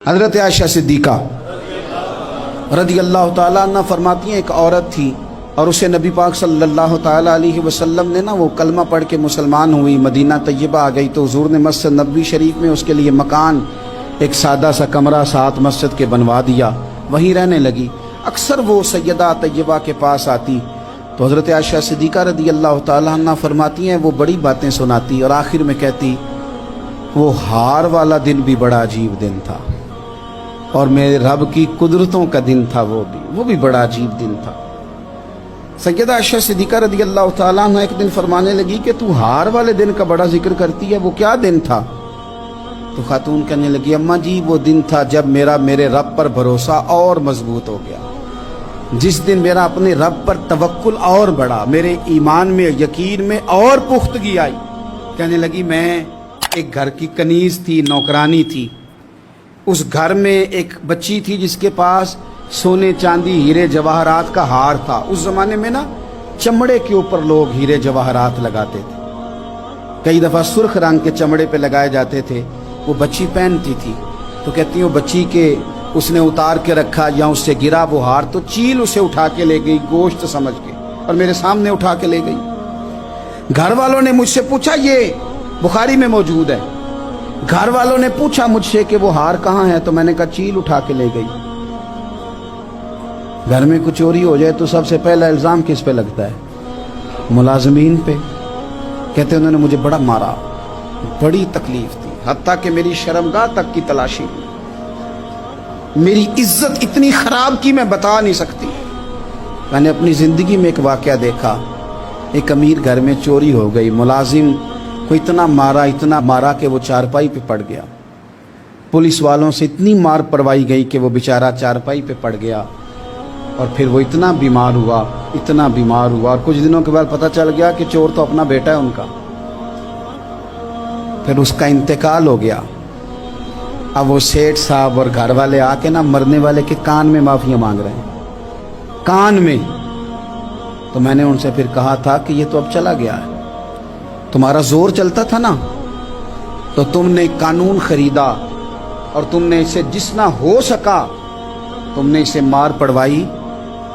حضرت عائشہ صدیقہ رضی اللہ تعالیٰ عنہ فرماتی ہیں ایک عورت تھی اور اسے نبی پاک صلی اللہ تعالیٰ علیہ وسلم نے وہ کلمہ پڑھ کے مسلمان ہوئی، مدینہ طیبہ آ گئی تو حضور نے مسجد نبوی شریف میں اس کے لیے مکان، ایک سادہ سا کمرہ ساتھ مسجد کے بنوا دیا، وہیں رہنے لگی۔ اکثر وہ سیدہ طیبہ کے پاس آتی تو حضرت عائشہ صدیقہ رضی اللہ تعالیٰ عنہ فرماتی ہیں وہ بڑی باتیں سناتی اور آخر میں کہتی وہ ہار والا دن بھی بڑا عجیب دن تھا اور میرے رب کی قدرتوں کا دن تھا، وہ بھی بڑا عجیب دن تھا۔ سیدہ عائشہ صدیقہ رضی اللہ تعالیٰ عنہ ایک دن فرمانے لگی کہ تو ہار والے دن کا بڑا ذکر کرتی ہے، وہ کیا دن تھا؟ تو خاتون کہنے لگی اماں جی وہ دن تھا جب میرے رب پر بھروسہ اور مضبوط ہو گیا، جس دن میرا اپنے رب پر توکل اور بڑھا، میرے ایمان میں یقین میں اور پختگی آئی۔ کہنے لگی میں ایک گھر کی کنیز تھی، نوکرانی تھی، اس گھر میں ایک بچی تھی جس کے پاس سونے چاندی ہیرے جواہرات کا ہار تھا۔ اس زمانے میں چمڑے کے اوپر لوگ ہیرے جواہرات لگاتے تھے، کئی دفعہ سرخ رنگ کے چمڑے پہ لگائے جاتے تھے، وہ بچی پہنتی تھی تو کہتی ہیں بچی کے اس نے اتار کے رکھا یا اس سے گرا وہ ہار تو چیل اسے اٹھا کے لے گئی گوشت سمجھ کے اور میرے سامنے اٹھا کے لے گئی۔ گھر والوں نے مجھ سے پوچھا، یہ بخاری میں موجود ہے، گھر والوں نے پوچھا مجھ سے کہ وہ ہار کہاں ہے تو میں نے کہا چیل اٹھا کے لے گئی۔ گھر میں کچھ چوری ہو جائے تو سب سے پہلا الزام کس پہ لگتا ہے؟ ملازمین پہ۔ کہتے انہوں نے مجھے بڑا مارا، بڑی تکلیف تھی، حتیٰ کہ میری شرمگاہ تک کی تلاشی ہوئی، میری عزت اتنی خراب کی میں بتا نہیں سکتی۔ میں نے اپنی زندگی میں ایک واقعہ دیکھا، ایک امیر گھر میں چوری ہو گئی، ملازم کو اتنا مارا کہ وہ چارپائی پہ پڑ گیا، پولیس والوں سے اتنی مار پڑوائی گئی کہ وہ بیچارہ چارپائی پہ پڑ گیا اور پھر وہ اتنا بیمار ہوا اور کچھ دنوں کے بعد پتہ چل گیا کہ چور تو اپنا بیٹا ہے ان کا، پھر اس کا انتقال ہو گیا۔ اب وہ سیٹھ صاحب اور گھر والے آ کے مرنے والے کے کان میں معافیاں مانگ رہے ہیں، کان میں۔ تو میں نے ان سے پھر کہا تھا کہ یہ تو اب چلا گیا ہے، تمہارا زور چلتا تھا نا تو تم نے قانون خریدا اور تم نے اسے جتنا ہو سکا تم نے اسے مار پڑوائی،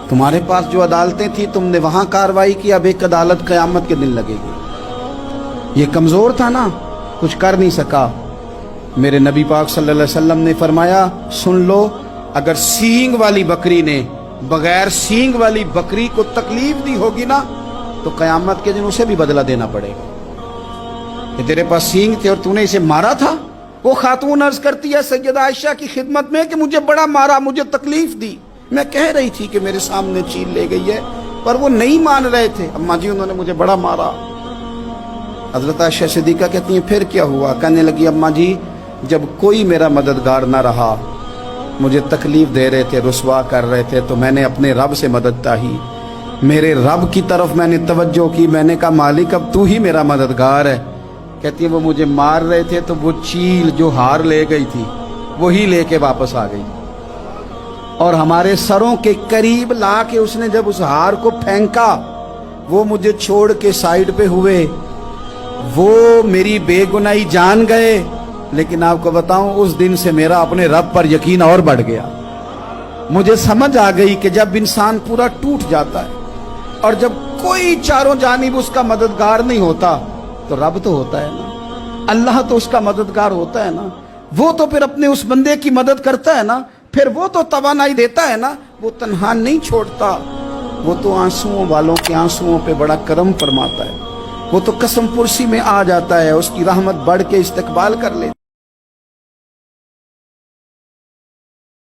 تمہارے پاس جو عدالتیں تھیں تم نے وہاں کاروائی کی، اب ایک عدالت قیامت کے دن لگے گی۔ یہ کمزور تھا نا، کچھ کر نہیں سکا۔ میرے نبی پاک صلی اللہ علیہ وسلم نے فرمایا سن لو، اگر سینگ والی بکری نے بغیر سینگ والی بکری کو تکلیف دی ہوگی نا تو قیامت کے دن اسے بھی بدلہ دینا پڑے گا کہ تیرے پاس سینگ تھے اور تو نے اسے مارا تھا۔ وہ خاتون عرض کرتی ہے سیدہ عائشہ کی خدمت میں کہ مجھے بڑا مارا، مجھے تکلیف دی، میں کہہ رہی تھی کہ میرے سامنے چیل لے گئی ہے پر وہ نہیں مان رہے تھے، اماں جی انہوں نے مجھے بڑا مارا۔ حضرت عائشہ صدیقہ کہتی ہیں پھر کیا ہوا؟ کہنے لگی اماں جی جب کوئی میرا مددگار نہ رہا، مجھے تکلیف دے رہے تھے، رسوا کر رہے تھے، تو میں نے اپنے رب سے مدد چاہی، میرے رب کی طرف میں نے توجہ کی، میں نے کہا مالک اب تو ہی میرا مددگار ہے۔ کہتی ہے وہ مجھے مار رہے تھے تو وہ چیل جو ہار لے گئی تھی وہی لے کے واپس آ گئی اور ہمارے سروں کے قریب لا کے اس نے جب اس ہار کو پھینکا وہ مجھے چھوڑ کے سائیڈ پہ ہوئے، وہ میری بے گناہی جان گئے، لیکن آپ کو بتاؤں اس دن سے میرا اپنے رب پر یقین اور بڑھ گیا۔ مجھے سمجھ آ گئی کہ جب انسان پورا ٹوٹ جاتا ہے اور جب کوئی چاروں جانب اس کا مددگار نہیں ہوتا تو رب تو ہوتا ہے نا، اللہ تو اس کا مددگار ہوتا ہے نا، وہ تو پھر اپنے اس بندے کی مدد کرتا ہے نا، پھر وہ تو توانائی دیتا ہے نا، وہ تنہا نہیں چھوڑتا، وہ تو آنسوؤں والوں کے آنسوؤں پہ بڑا کرم فرماتا ہے، وہ تو قسم پرسی میں آ جاتا ہے، اس کی رحمت بڑھ کے استقبال کر لیتی